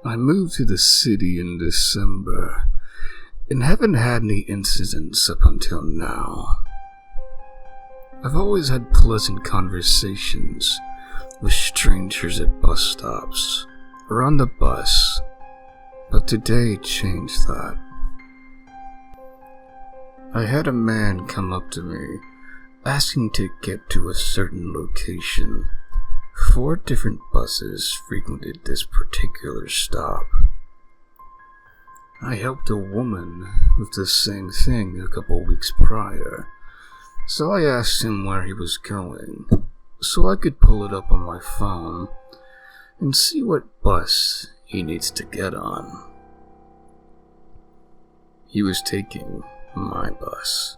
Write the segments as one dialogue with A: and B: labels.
A: I moved to the city in December and haven't had any incidents up until now. I've always had pleasant conversations with strangers at bus stops or on the bus, but today changed that. I had a man come up to me asking to get to a certain location. 4 different buses frequented this particular stop. I helped a woman with the same thing a couple weeks prior, so I asked him where he was going, so I could pull it up on my phone and see what bus he needs to get on. He was taking my bus.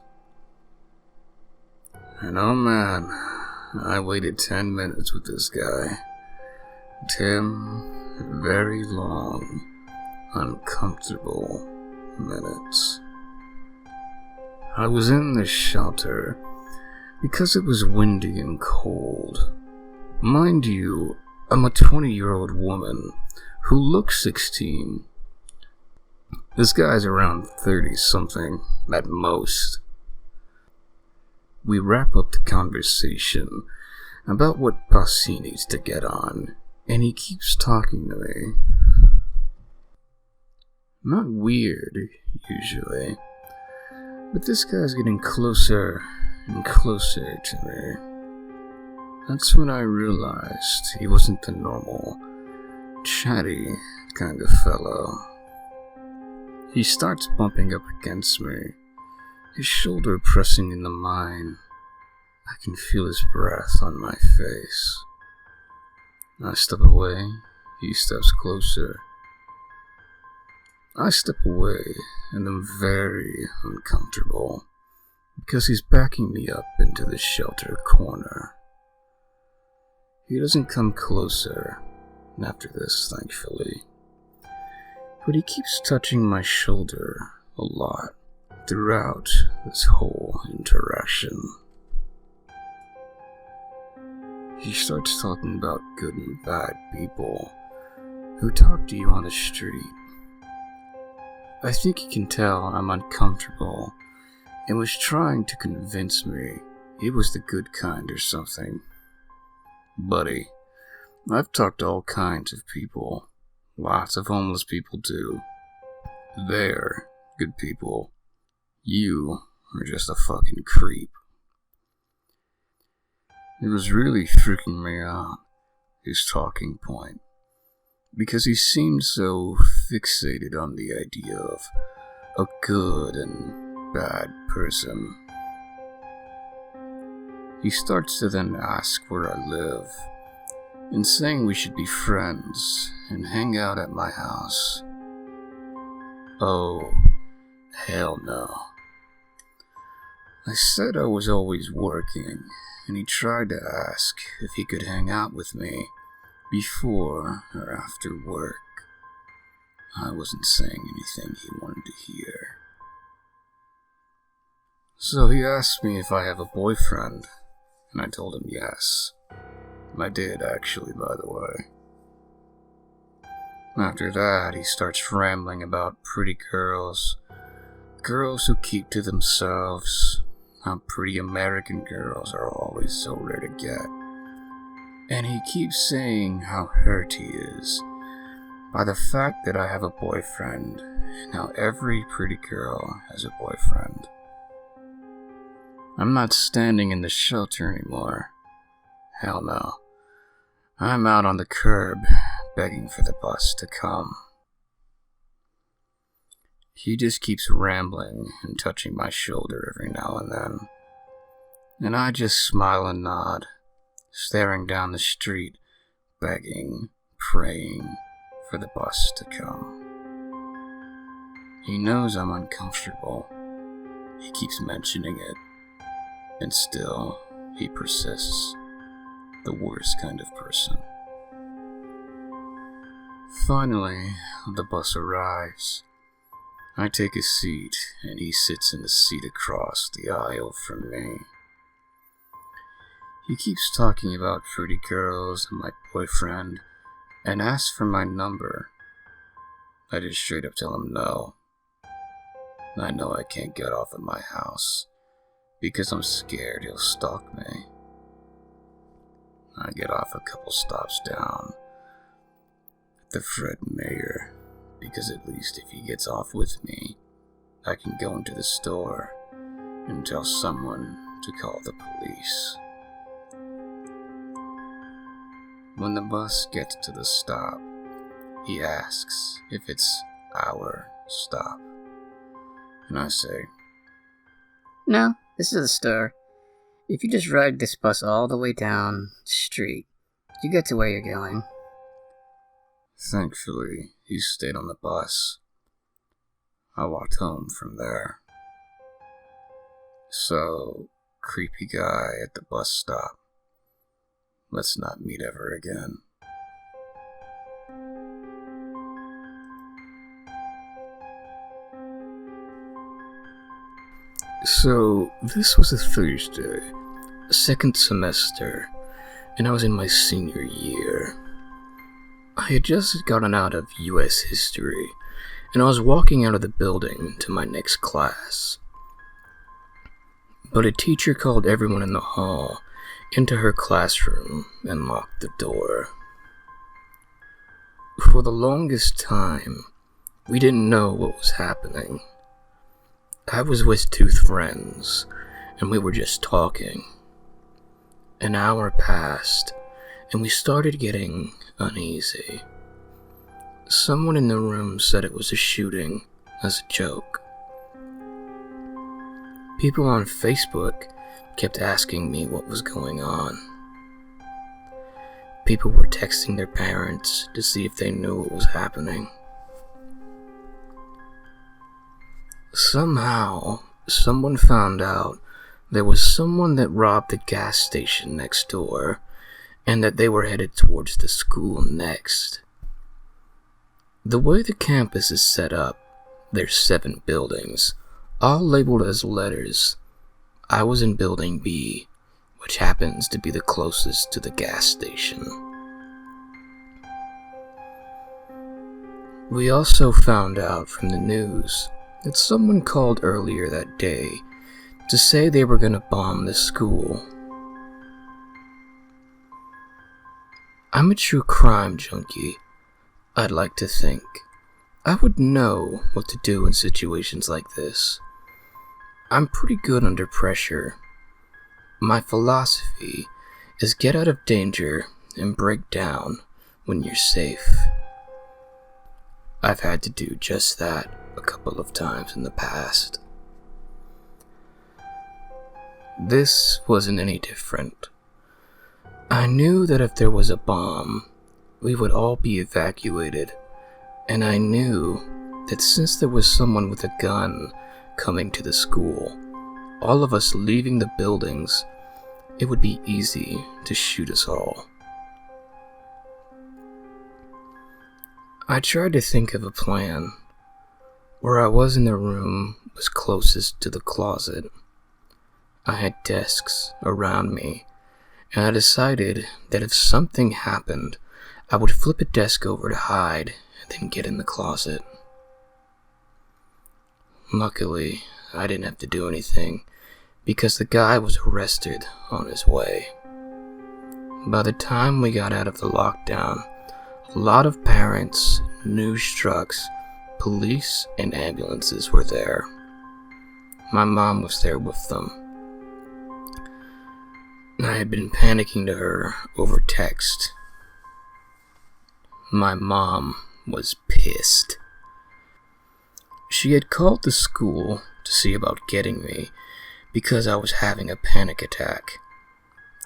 A: And oh man, I waited 10 minutes with this guy. 10 very long, uncomfortable minutes. I was in this shelter because it was windy and cold. Mind you, I'm a 20-year-old woman who looks 16. This guy's around 30-something at most. We wrap up the conversation about what bus he needs to get on, and he keeps talking to me. Not weird, usually, but this guy's getting closer and closer to me. That's when I realized he wasn't the normal, chatty kind of fellow. He starts bumping up against me, his shoulder pressing into mine. I can feel his breath on my face. I step away, he steps closer. I step away, and I'm very uncomfortable, because he's backing me up into the shelter corner. He doesn't come closer after this, thankfully, but he keeps touching my shoulder a lot throughout this whole interaction. He starts talking about good and bad people who talk to you on the street. I think he can tell I'm uncomfortable and was trying to convince me he was the good kind or something. Buddy, I've talked to all kinds of people. Lots of homeless people too. They're good people. You are just a fucking creep. It was really freaking me out, his talking point, because he seemed so fixated on the idea of a good and bad person. He starts to then ask where I live, and saying we should be friends and hang out at my house. Oh, hell no. I said I was always working, and he tried to ask if he could hang out with me before or after work. I wasn't saying anything he wanted to hear. So he asked me if I have a boyfriend, and I told him yes. I did, actually, by the way. After that, he starts rambling about pretty girls who keep to themselves, how pretty American girls are always so rare to get. And he keeps saying how hurt he is by the fact that I have a boyfriend and how every pretty girl has a boyfriend. I'm not standing in the shelter anymore. Hell no. I'm out on the curb, begging for the bus to come. He just keeps rambling and touching my shoulder every now and then, and I just smile and nod, staring down the street, begging, praying for the bus to come. He knows I'm uncomfortable. He keeps mentioning it, and still he persists. The worst kind of person. Finally, the bus arrives. I take a seat, and he sits in the seat across the aisle from me. He keeps talking about pretty girls and my boyfriend, and asks for my number. I just straight up tell him no. I know I can't get off at my house because I'm scared he'll stalk me. I get off a couple stops down at the Fred Mayor because at least if he gets off with me, I can go into the store and tell someone to call the police. When the bus gets to the stop, he asks if it's our stop. And I say,
B: "No, this is the store. If you just ride this bus all the way down the street, you get to where you're going."
A: Thankfully, he stayed on the bus. I walked home from there. So, creepy guy at the bus stop, let's not meet ever again. So, this was a Thursday, second semester, and I was in my senior year. I had just gotten out of US history, and I was walking out of the building to my next class. But a teacher called everyone in the hall into her classroom and locked the door. For the longest time, we didn't know what was happening. I was with two friends, and we were just talking. An hour passed, and we started getting uneasy. Someone in the room said it was a shooting as a joke. People on Facebook kept asking me what was going on. People were texting their parents to see if they knew what was happening. Somehow, someone found out there was someone that robbed the gas station next door, and that they were headed towards the school next. The way the campus is set up, there's 7 buildings, all labeled as letters. I was in building B, which happens to be the closest to the gas station. We also found out from the news that someone called earlier that day to say they were going to bomb the school. I'm a true crime junkie, I'd like to think. I would know what to do in situations like this. I'm pretty good under pressure. My philosophy is get out of danger and break down when you're safe. I've had to do just that a couple of times in the past. This wasn't any different. I knew that if there was a bomb, we would all be evacuated, and I knew that since there was someone with a gun coming to the school, all of us leaving the buildings, it would be easy to shoot us all. I tried to think of a plan. Where I was in the room was closest to the closet. I had desks around me, and I decided that if something happened, I would flip a desk over to hide and then get in the closet. Luckily, I didn't have to do anything because the guy was arrested on his way. By the time we got out of the lockdown, a lot of parents, news trucks, police, and ambulances were there. My mom was there with them. I had been panicking to her over text. My mom was pissed. She had called the school to see about getting me because I was having a panic attack,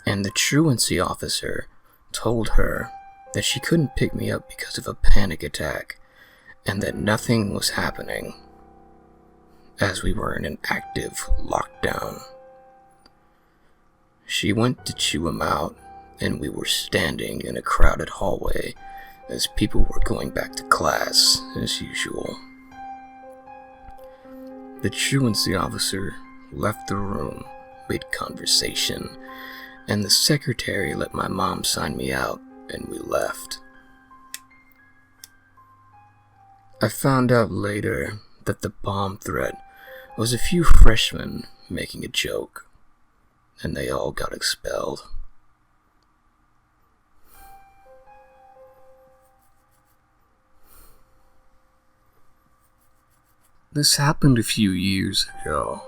A: and the truancy officer told her that she couldn't pick me up because of a panic attack and that nothing was happening as we were in an active lockdown. She went to chew him out, and we were standing in a crowded hallway as people were going back to class as usual. The truancy officer left the room mid-conversation, and the secretary let my mom sign me out, and we left. I found out later that the bomb threat was a few freshmen making a joke, and they all got expelled. This happened a few years ago,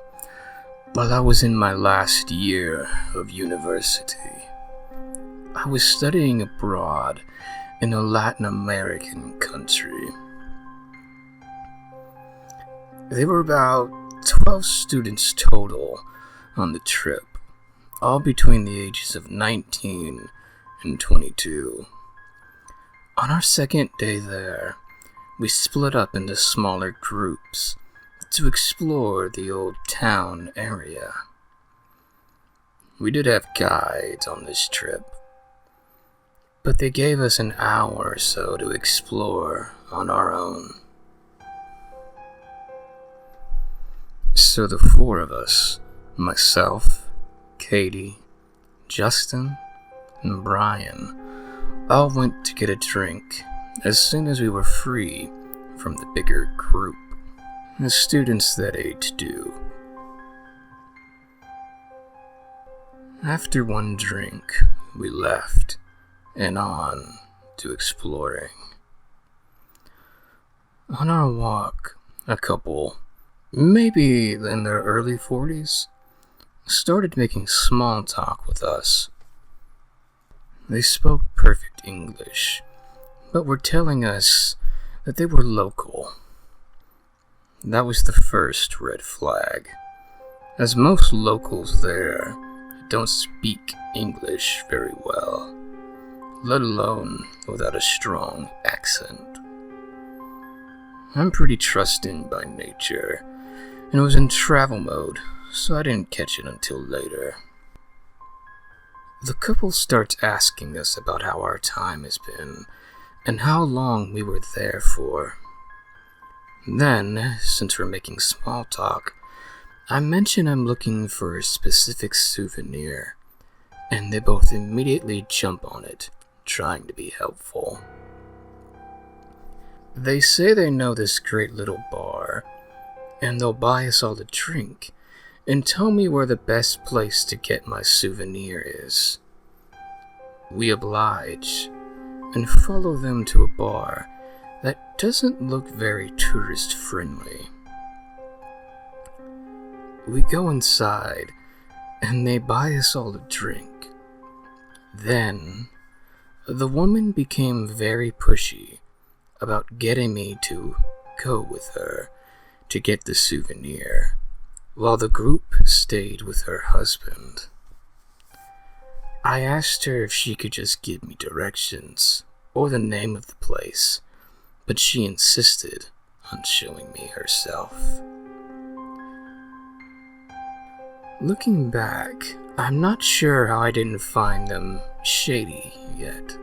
A: while I was in my last year of university. I was studying abroad in a Latin American country. There were about 12 students total on the trip, all between the ages of 19 and 22. On our second day there, we split up into smaller groups to explore the old town area. We did have guides on this trip, but they gave us an hour or so to explore on our own. So the four of us, myself, Katie, Justin, and Brian, all went to get a drink as soon as we were free from the bigger group, as students that age do. After one drink, we left and on to exploring. On our walk, a couple, maybe in their early 40s, started making small talk with us. They spoke perfect English, but were telling us that they were local. That was the first red flag, as most locals there don't speak English very well, let alone without a strong accent. I'm pretty trusting by nature, and was in travel mode, so I didn't catch it until later. The couple starts asking us about how our time has been, and how long we were there for. Then, since we're making small talk, I mention I'm looking for a specific souvenir, and they both immediately jump on it, trying to be helpful. They say they know this great little bar, and they'll buy us all a drink, and tell me where the best place to get my souvenir is. We oblige, and follow them to a bar that doesn't look very tourist-friendly. We go inside, and they buy us all a drink. Then, the woman became very pushy about getting me to go with her to get the souvenir, while the group stayed with her husband. I asked her if she could just give me directions or the name of the place, but she insisted on showing me herself. Looking back, I'm not sure how I didn't find them shady yet.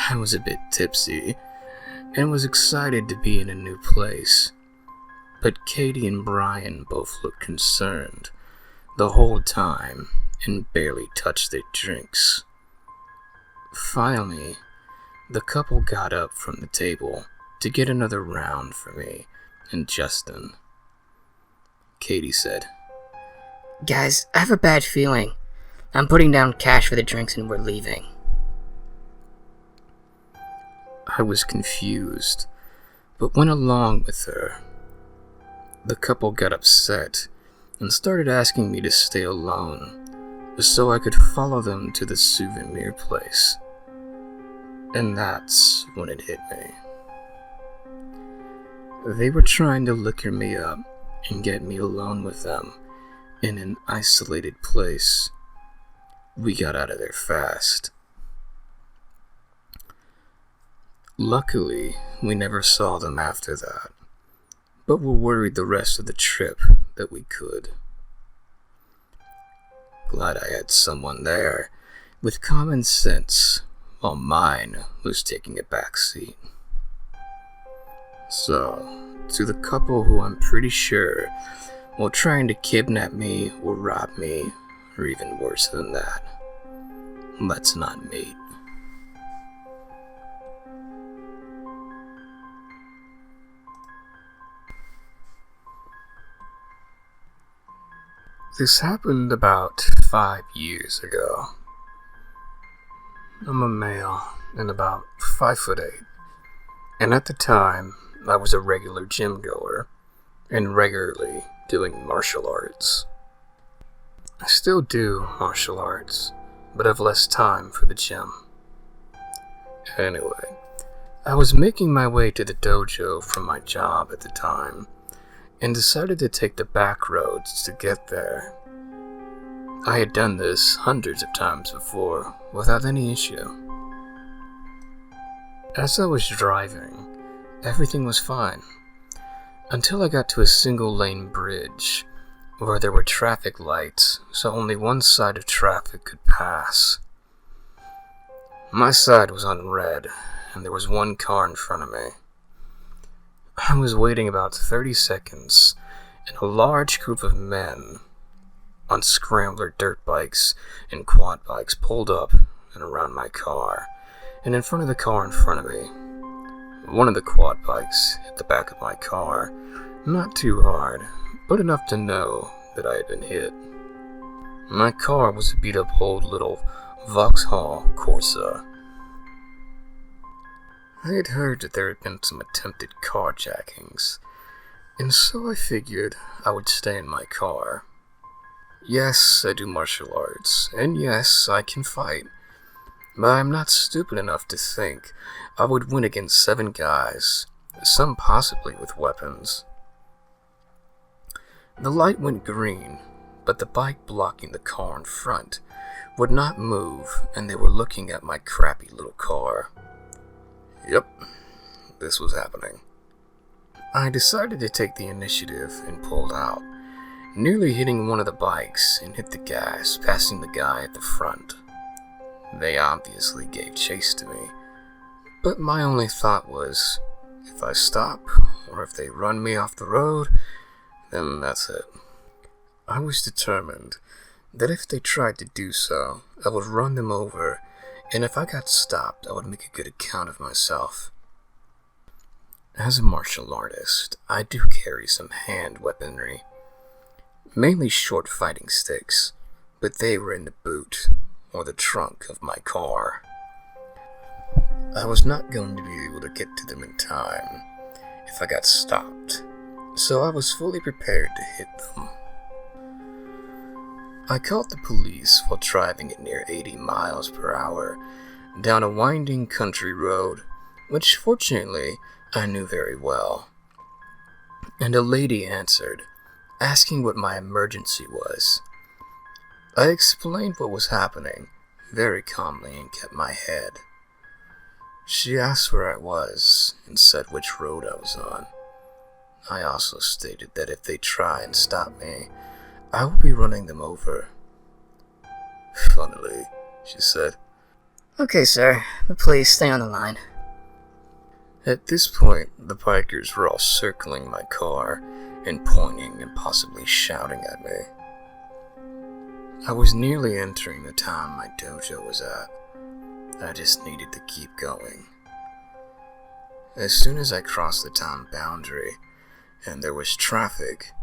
A: I was a bit tipsy and was excited to be in a new place, but Katie and Brian both looked concerned the whole time and barely touched their drinks. Finally, the couple got up from the table to get another round for me and Justin. Katie said,
B: Guys, I have a bad feeling. I'm putting down cash for the drinks and we're leaving.
A: I was confused, but went along with her. The couple got upset and started asking me to stay alone so I could follow them to the souvenir place. And that's when it hit me. They were trying to liquor me up and get me alone with them in an isolated place. We got out of there fast. Luckily, we never saw them after that, but were worried the rest of the trip that we could. Glad I had someone there with common sense, while mine was taking a back seat. So, to the couple who I'm pretty sure were trying to kidnap me or rob me, or even worse than that, let's not meet. This happened about 5 years ago. I'm a male and about 5'8", and at the time I was a regular gym goer and regularly doing martial arts. I still do martial arts, but have less time for the gym. Anyway, I was making my way to the dojo from my job at the time, and decided to take the back roads to get there. I had done this hundreds of times before, without any issue. As I was driving, everything was fine, until I got to a single-lane bridge, where there were traffic lights, so only one side of traffic could pass. My side was on red, and there was one car in front of me. I was waiting about 30 seconds, and a large group of men on scrambler dirt bikes and quad bikes pulled up and around my car, and in front of the car in front of me. One of the quad bikes hit the back of my car, not too hard, but enough to know that I had been hit. My car was a beat-up old little Vauxhall Corsa. I had heard that there had been some attempted carjackings, and so I figured I would stay in my car. Yes, I do martial arts, and yes, I can fight, but I'm not stupid enough to think I would win against 7 guys, some possibly with weapons. The light went green, but the bike blocking the car in front would not move, and they were looking at my crappy little car. Yep, this was happening. I decided to take the initiative and pulled out, nearly hitting one of the bikes and hit the gas, passing the guy at the front. They obviously gave chase to me, but my only thought was, if I stop, or if they run me off the road, then that's it. I was determined that if they tried to do so, I would run them over, and if I got stopped, I would make a good account of myself. As a martial artist, I do carry some hand weaponry, mainly short fighting sticks, but they were in the boot, or the trunk of my car. I was not going to be able to get to them in time if I got stopped, so I was fully prepared to hit them. I called the police while driving at near 80 miles per hour down a winding country road, which fortunately I knew very well. And a lady answered, asking what my emergency was. I explained what was happening very calmly and kept my head. She asked where I was and said which road I was on. I also stated that if they try and stop me, I will be running them over. Funnily, she said.
B: Okay, sir, but please stay on the line.
A: At this point, the bikers were all circling my car and pointing and possibly shouting at me. I was nearly entering the town my dojo was at. I just needed to keep going. As soon as I crossed the town boundary, and there was traffic,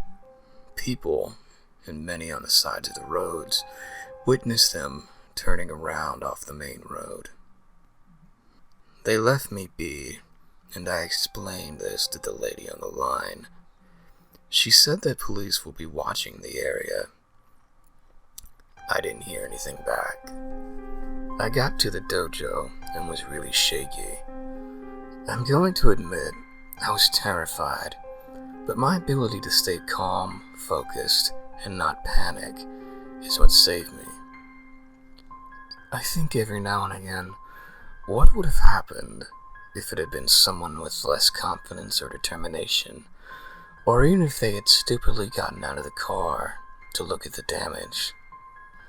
A: people, and many on the sides of the roads, witnessed them turning around off the main road. They left me be, and I explained this to the lady on the line. She said that police will be watching the area. I didn't hear anything back. I got to the dojo and was really shaky. I'm going to admit I was terrified, but my ability to stay calm, focused, and not panic is what saved me. I think every now and again, what would have happened if it had been someone with less confidence or determination, or even if they had stupidly gotten out of the car to look at the damage?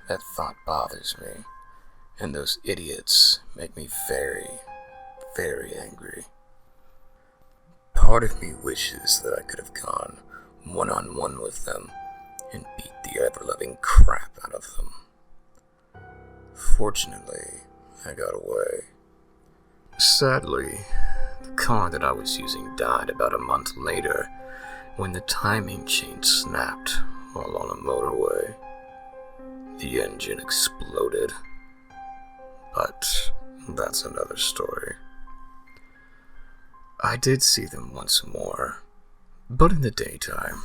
A: That thought bothers me, and those idiots make me very, very angry. Part of me wishes that I could have gone one-on-one with them and beat the ever-loving crap out of them. Fortunately, I got away. Sadly, the car that I was using died about a month later when the timing chain snapped while on a motorway. The engine exploded. But that's another story. I did see them once more, but in the daytime.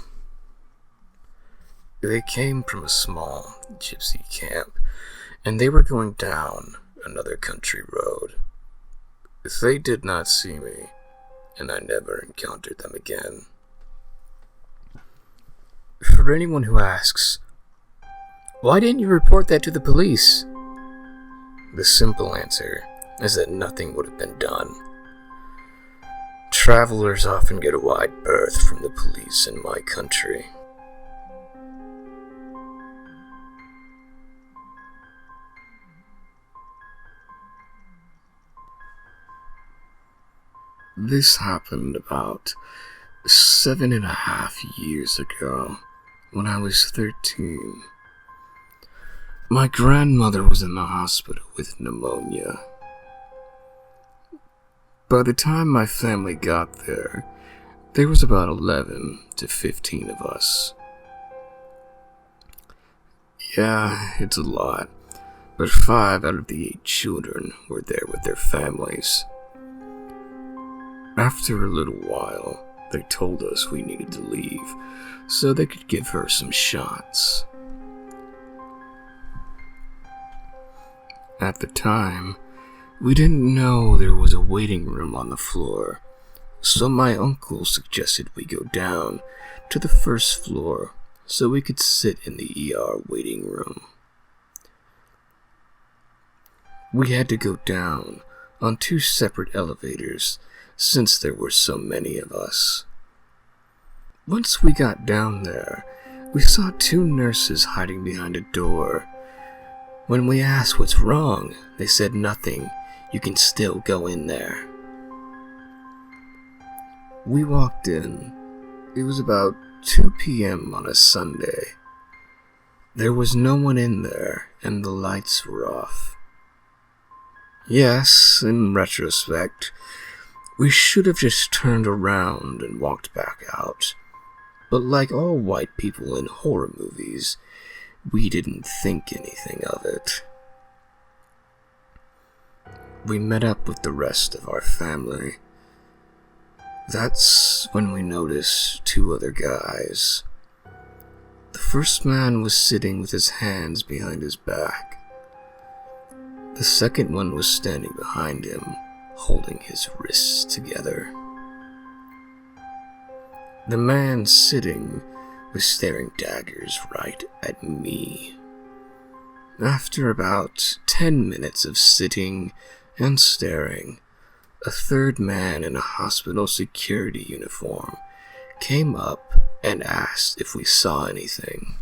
A: They came from a small gypsy camp, and they were going down another country road. They did not see me, and I never encountered them again. For anyone who asks, why didn't you report that to the police? The simple answer is that nothing would have been done. Travelers often get a wide berth from the police in my country. This happened about 7.5 years ago, when I was 13. My grandmother was in the hospital with pneumonia. By the time my family got there was about 11 to 15 of us. Yeah, it's a lot, but 5 out of the 8 children were there with their families. After a little while, they told us we needed to leave so they could give her some shots. At the time, we didn't know there was a waiting room on the floor, so my uncle suggested we go down to the first floor so we could sit in the ER waiting room. We had to go down on 2 separate elevators since there were so many of us. Once we got down there, we saw 2 nurses hiding behind a door. When we asked what's wrong, they said nothing. You can still go in there. We walked in. It was about 2 p.m. on a Sunday. There was no one in there, and the lights were off. Yes, in retrospect, we should have just turned around and walked back out. But like all white people in horror movies, we didn't think anything of it. We met up with the rest of our family. That's when we noticed 2 other guys. The first man was sitting with his hands behind his back. The second one was standing behind him, holding his wrists together. The man sitting was staring daggers right at me. After about 10 minutes of sitting and staring, a third man in a hospital security uniform came up and asked if we saw anything.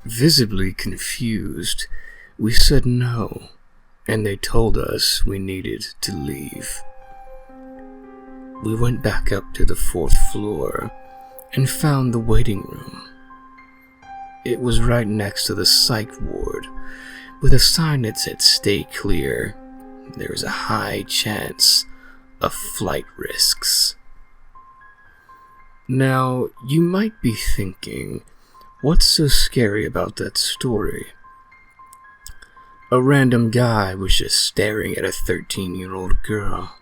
A: Visibly confused, we said no, and they told us we needed to leave. We went back up to the 4th floor and found the waiting room. It was right next to the psych ward, with a sign that said "Stay clear. There is a high chance of flight risks." Now, you might be thinking, what's so scary about that story? A random guy was just staring at a 13-year-old girl.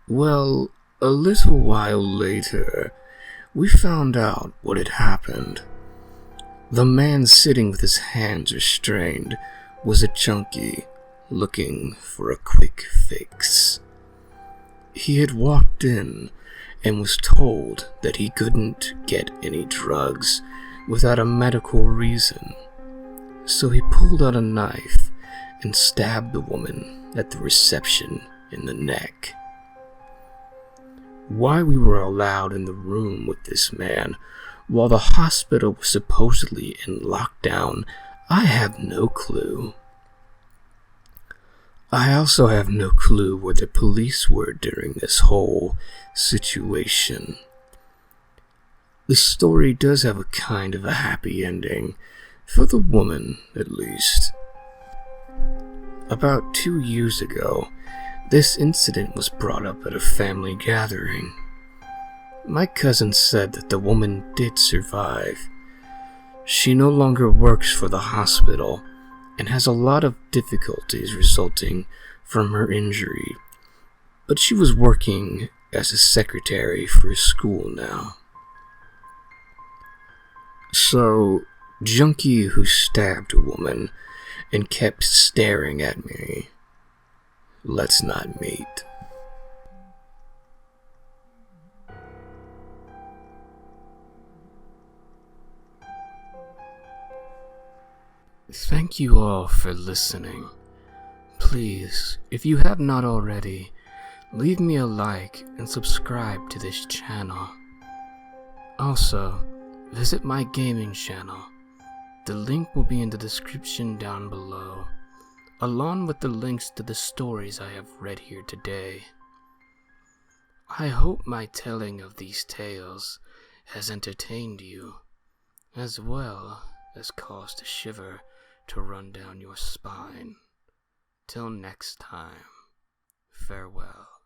A: Well, a little while later, we found out what had happened. The man sitting with his hands restrained was a junkie looking for a quick fix. He had walked in and was told that he couldn't get any drugs without a medical reason. So he pulled out a knife and stabbed the woman at the reception in the neck. Why we were allowed in the room with this man while the hospital was supposedly in lockdown, I have no clue. I also have no clue where the police were during this whole situation. The story does have a kind of a happy ending, for the woman at least. About 2 years ago, This incident was brought up at a family gathering. My cousin said that the woman did survive. She no longer works for the hospital and has a lot of difficulties resulting from her injury, but she was working as a secretary for a school now. So, junkie who stabbed a woman and kept staring at me, let's not meet. Thank you all for listening. Please, if you have not already, leave me a like and subscribe to this channel. Also, visit my gaming channel. The link will be in the description down below, along with the links to the stories I have read here today. I hope my telling of these tales has entertained you, as well as caused a shiver to run down your spine. Till next time, farewell.